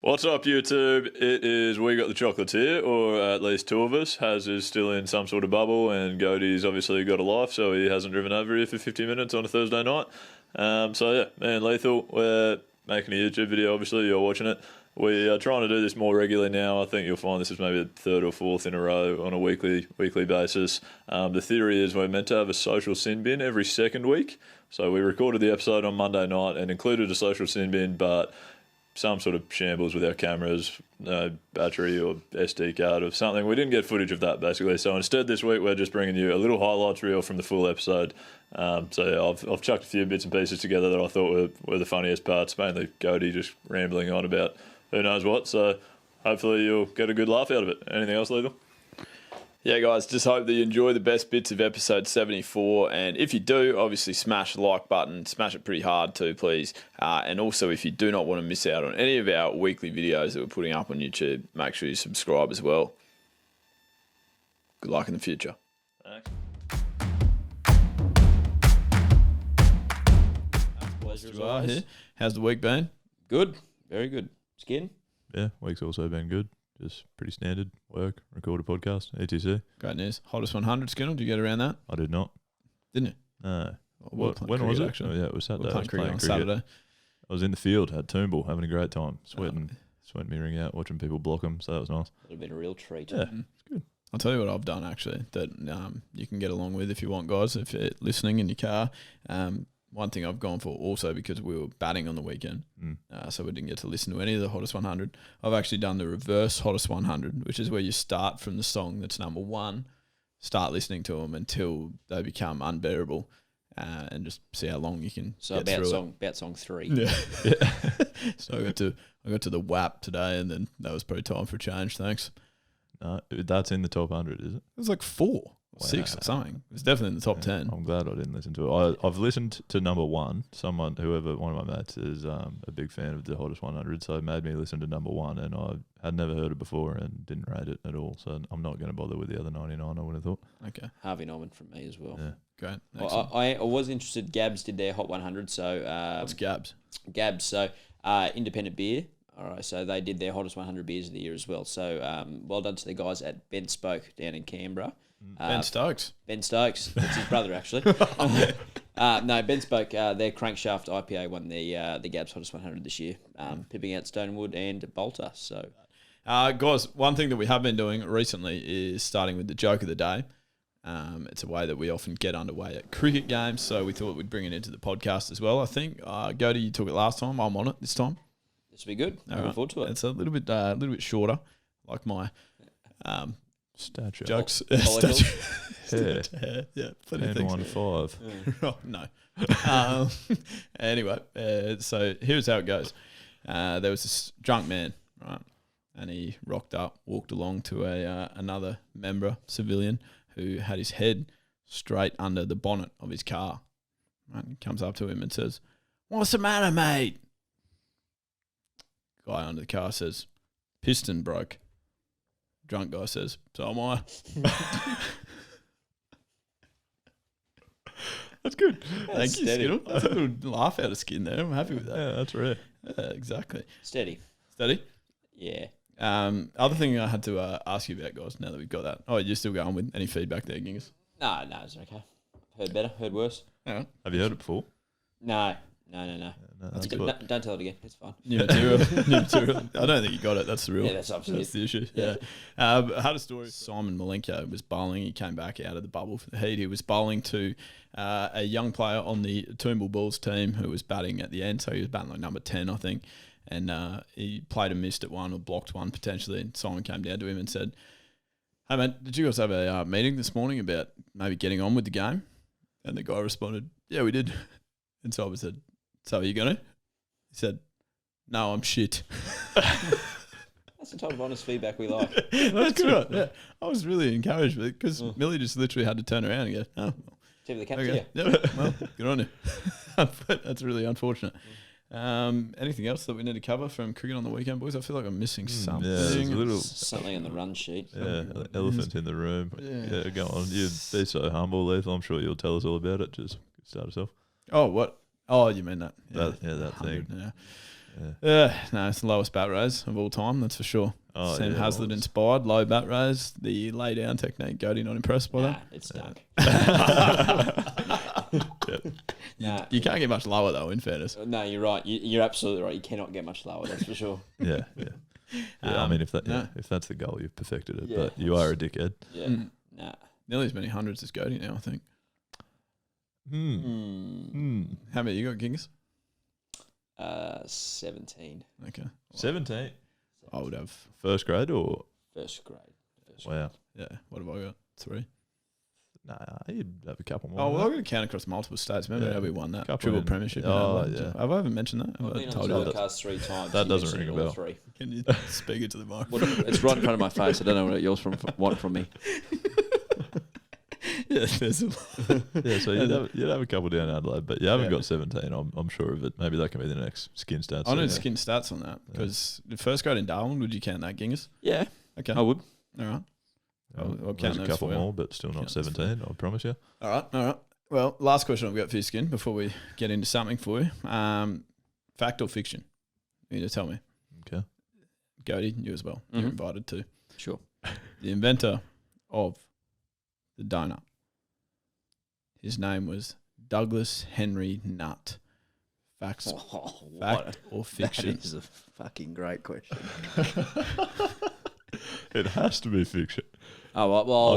What's up, YouTube? It is We Got the Chocolates here, or at least two of us. Haz is still in some sort of bubble, and Goaty's obviously got a life, so he hasn't driven over here for 50 minutes on a Thursday night. So yeah, man, Lethal, we're making a YouTube video, obviously, you're watching it. We are trying to do this more regularly now. I think you'll find this is maybe the third or fourth in a row on a weekly basis. The theory is we're meant to have a social sin bin every second week. So we recorded the episode on Monday night and included a social sin bin, but some sort of shambles with our cameras, no battery or SD card or something. We didn't get footage of that, basically. So instead this week we're just bringing you a little highlights reel from the full episode. So yeah, I've chucked a few bits and pieces together that I thought were the funniest parts, mainly Goaty just rambling on about who knows what. So hopefully you'll get a good laugh out of it. Anything else, Lethal? Yeah, guys, just hope that you enjoy the best bits of episode 74. And if you do, obviously smash the like button. Smash it pretty hard too, please. And also, if you do not want to miss out on any of our weekly videos that we're putting up on YouTube, make sure you subscribe as well. Good luck in the future. Thanks. Pleasure as You are always. here. How's the week been? Good, very good. Skin? Yeah, week's also been good. Just pretty standard work, record a podcast, etc. Great news. Hottest 100, Skinner. Did you get around that? I did not. Didn't you? No. We were playing When was cricket, it? actually. Oh, yeah, it was We Saturday. were I playing was cricket playing on cricket. Saturday. I was in the field at Toombul having a great time, sweating me ring out, watching people block them, so that was nice. Would have been a real treat. Yeah, it's good. I'll tell you what I've done, actually, that you can get along with if you want, guys, if you're listening in your car. One thing I've gone for also, because we were batting on the weekend, so we didn't get to listen to any of the Hottest 100. I've actually done the reverse Hottest 100, which is where you start from the song that's number one, start listening to them until they become unbearable, and just see how long you can So get through about song 3. it. Yeah. So I got to the WAP today, and then that was probably time for a change. Thanks. No, that's in the top 100, is it? It was like 4. 6 or something. It was definitely in the top 10. I'm glad I didn't listen to it. I've listened to number one. One of my mates is a big fan of the Hottest 100, so it made me listen to number one, and I had never heard it before and didn't rate it at all. So I'm not going to bother with the other 99. I would have thought. Okay, Harvey Norman from me as well. Yeah. great. Well, I was interested. Gabs did their Hot 100. So What's Gabs? Gabs, so independent beer. All right, so they did their Hottest 100 beers of the year as well. So well done to the guys at Ben Spoke down in Canberra. Ben Stokes. Ben Stokes, that's his brother actually. No, Ben Spoke, their Crankshaft IPA won the Gabs Hottest 100 this year, pipping out Stonewood and Bolter. So, Guys, one thing that we have been doing recently is starting with the joke of the day. It's a way that we often get underway at cricket games, so we thought we'd bring it into the podcast as well. I think Goaty, you took it last time. I'm on it this time. this will be good. Looking forward to it. It's a little bit shorter, like my Stature. jokes. Follicles. Yeah, plenty of And things. 1 to 5. Oh, no. Anyway, so here's how it goes. There was this drunk man, right? And he rocked up, walked along to another member, civilian, who had his head straight under the bonnet of his car. Right? He comes up to him and says, "What's the matter, mate?" Guy under the car says, "Piston broke." Drunk guy says, "So am I." That's good. Thank you, steady. Skittle. That's a little laugh out of skin there. I'm happy with that. Yeah, that's rare. Yeah, exactly. Steady. Steady. Yeah. Other thing I had to ask you about, guys, now that we've got that. Oh, you're still going with any feedback there, Gingus? No, it's okay. Heard better, heard worse. Yeah. Have you heard it before? No. No, That's good. No, don't tell it again. It's fine. New material. New material. I don't think you got it. That's the real. Yeah, that's absolutely. That's the issue. Yeah. I had a story. Simon Malenko was bowling. He came back out of the bubble for the Heat. He was bowling to a young player on the Toombul Bulls team who was batting at the end. So he was batting like number 10, I think. And he played and missed at one or blocked one potentially. And Simon came down to him and said, "Hey, mate, did you guys have a meeting this morning about maybe getting on with the game?" And the guy responded, "Yeah, we did." And Simon said, "So are you going to?" He said, "No, I'm shit." That's the type of honest feedback we like. That's right. Yeah, I was really encouraged with it because Millie just literally had to turn around and go, "Oh, Tip of the cap to okay, you. yeah, well, good on you." But that's really unfortunate. Anything else that we need to cover from cricket on the weekend, boys? I feel like I'm missing something. Yeah, there's a little Something on the run sheet. elephant in the room. Yeah. Yeah, go on. You'd be so humble, Lethal. I'm sure you'll tell us all about it. Just start us off. Oh, what? Oh, you mean that? That thing. 100, yeah. No, it's the lowest bat raise of all time, that's for sure. Oh, Sam yeah, Hazlitt well, inspired, low bat raise, the lay down technique. Goaty not impressed by Nah, it's stunk. Nah. You can't get much lower though, in fairness. No, you're right. You're absolutely right. You cannot get much lower, that's for sure. Yeah. I mean, if that's the goal, you've perfected it. Yeah. But you are a dickhead. Yeah. Nah. Nearly as many hundreds as Goaty now, I think. How many you got, Kings? 17. Okay. 17. I would have. First grade or? First grade. Wow. Yeah. What have I got? 3. Nah, you'd have a couple more. Oh, well, I've got to count across multiple states. Remember how we won that triple premiership? Oh, yeah. Have I ever mentioned that? I've been on the podcast 3 times. That doesn't ring a bell. 3. Can you speak it to the microphone? It's right in front of my face. I don't know what yours want from me. Yeah, there's a Yeah, so you'd have a couple down Adelaide, but you haven't got 17. I'm sure of it. Maybe that can be the next skin stats. I need skin stats on that because the first grade in Darwin, would you count that, Gingers? Yeah. Okay. I would. All right. I'll count There's a those couple for you. more, but still not 17, I promise you. All right. Well, last question I've got for you, Skin, before we get into something for you. Fact or fiction? You need to tell me. Okay. Goaty, you as well. You're invited too. Sure. The inventor of the donut. His name was Douglas Henry Nutt. Fact or fiction? That is a fucking great question. It has to be fiction. Oh well,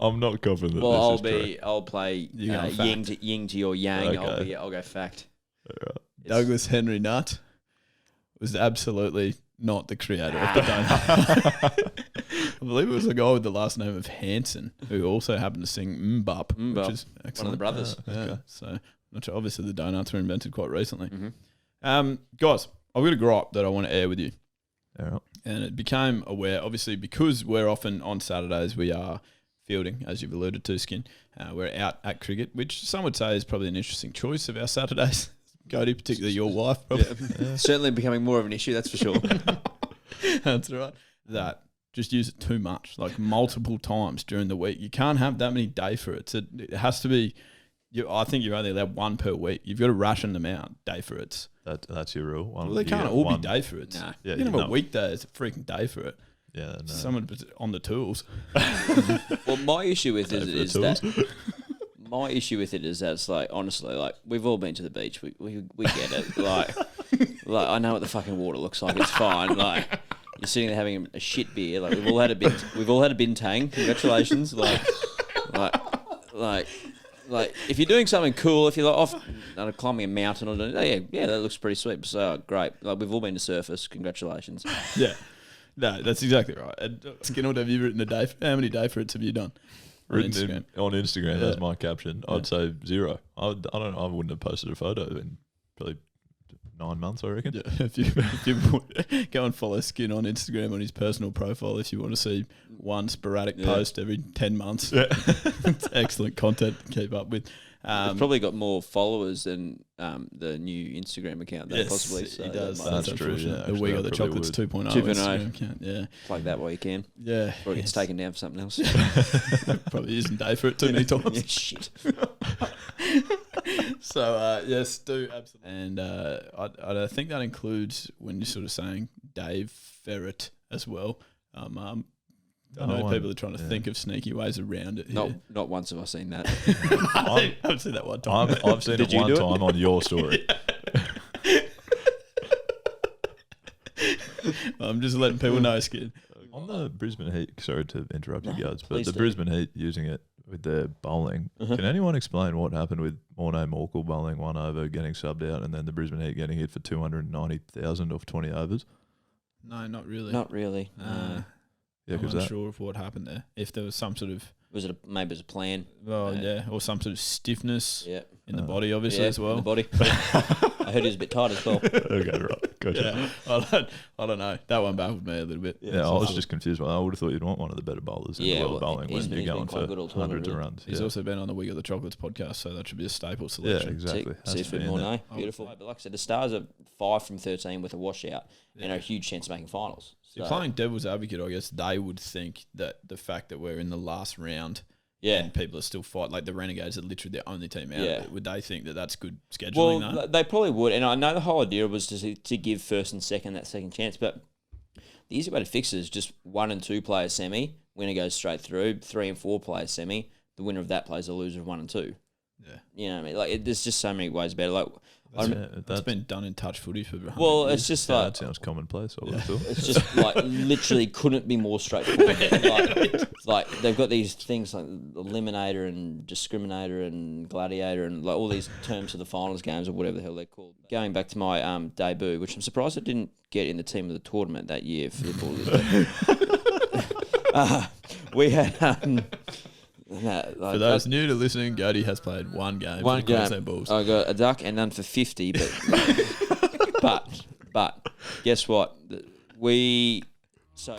I'm not confident that well, this is true. I'll play yin to your yang. Okay. I'll go fact. Right. Douglas Henry Nutt was absolutely not the creator of the donut. I believe it was a guy with the last name of Hansen who also happened to sing Mbop, which is excellent. One of the brothers. Yeah. So, not sure. Obviously, the donuts were invented quite recently. Guys, I've got a gripe that I want to air with you. All right. And it became aware, obviously, because we're often on Saturdays, we are fielding, as you've alluded to, Skin. We're out at cricket, which some would say is probably an interesting choice of our Saturdays. Goaty, particularly your wife, probably. Yeah. Certainly becoming more of an issue, that's for sure. That's right. That just use it too much, like multiple times during the week. You can't have that many day for it. It has to be. I think you're only allowed one per week. You've got to ration them out day for it. That's your rule. Well, they can't all be day for it. Nah. Yeah, you can have a weekday as a freaking day for it. Yeah, no. Someone on the tools. Well, my issue with it is that it's like, honestly, like, we've all been to the beach. We get it. Like I know what the fucking water looks like. It's fine. Like, you're sitting there having a shit beer. Like, we've all had a bintang. Congratulations. Like, if you're doing something cool, if you're like off climbing a mountain or yeah, that looks pretty sweet. So great. Like, we've all been to surface. Congratulations. Yeah. No, that's exactly right. And Skinner, have you written a day? How many day for it have you done? On Instagram, that's my caption. I'd say 0. I don't know. I wouldn't have posted a photo in probably 9 months, I reckon. Yeah, if you go and follow Skin on Instagram on his personal profile, if you want to see one sporadic post every 10 months, it's excellent content to keep up with. He's probably got more followers than the new Instagram account, though, possibly. So he does. That's true. Yeah, We Got the Chocolates 2.0 Instagram account. Yeah, plike that while you can. Yeah, or it gets taken down for something else. Probably isn't day for it too many times. Yeah, shit. So yes, do absolutely. And I think that includes when you're sort of saying Dave Ferret as well. I know people are trying to think of sneaky ways around it. Not once have I seen that. I've seen that one time. I've seen it one time on your story. I'm just letting people know, Skid. On the Brisbane Heat, sorry to interrupt you guys, but the Brisbane Heat using it with their bowling, can anyone explain what happened with Morné Morkel bowling 1 over, getting subbed out, and then the Brisbane Heat getting hit for 290,000 off 20 overs? No, not really. Not really. Yeah, I'm not sure of what happened there. If there was some sort of... maybe it was a plan? Oh, yeah. Or some sort of stiffness in the the body, obviously, as well. In the body. I heard he was a bit tight as well. Okay, right. Gotcha. Yeah, I don't know. That one baffled me a little bit. Yeah, I was just confused. I would have thought you'd want one of the better bowlers in the world bowling when you're going for hundreds of runs. He's also been on the We Got the Chocolates podcast, so that should be a staple selection. Yeah, exactly. Seafood Morné. Beautiful. But like I said, the Stars are 5 from 13 with a washout and are a huge chance of making finals. So playing devil's advocate, I guess they would think that the fact that we're in the last round Yeah. and people are still fighting. Like the Renegades are literally the only team out Yeah. of it. Would they think that that's good scheduling? Well, though? they probably would, and I know the whole idea was to give first and second that second chance, but the easy way to fix it is just 1 and 2 player semi, winner goes straight through, 3 and 4 player semi, the winner of that plays the loser of 1 and 2. Yeah. You know what I mean? Like, there's just so many ways better. Like, That's been done in touch footy for 100 well, years. it's just That like, sounds commonplace. I would have thought. it's just like literally couldn't be more straightforward. like they've got these things like eliminator and discriminator and gladiator and like all these terms for the finals games or whatever the hell they're called. Going back to my debut, which I'm surprised I didn't get in the team of the tournament that year for the ball. We had For those new to listening, Goaty has played one game one for the Queensland game. Bulls. I got a duck and none for 50, but but guess what? So